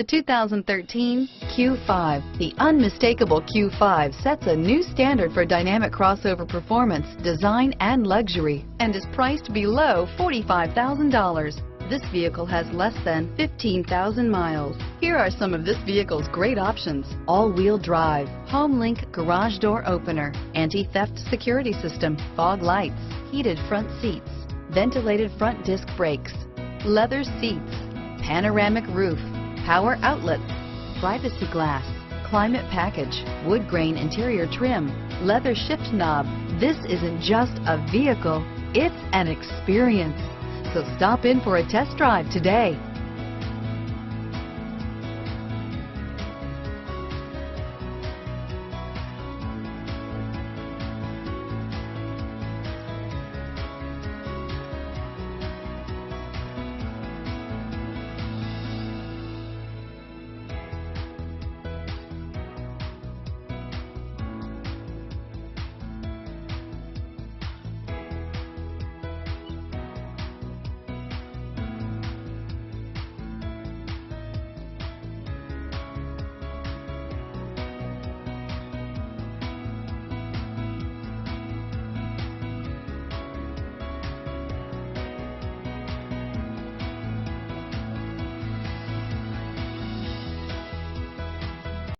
The 2013 Q5. The unmistakable Q5 sets a new standard for dynamic crossover performance, design, and luxury, and is priced below $45,000. This vehicle has less than 15,000 miles. Here are some of this vehicle's great options: all-wheel drive, HomeLink garage door opener, anti-theft security system, fog lights, heated front seats, ventilated front disc brakes, leather seats, panoramic roof, power outlets, privacy glass, climate package, wood grain interior trim, leather shift knob. This isn't just a vehicle, it's an experience. So stop in for a test drive today.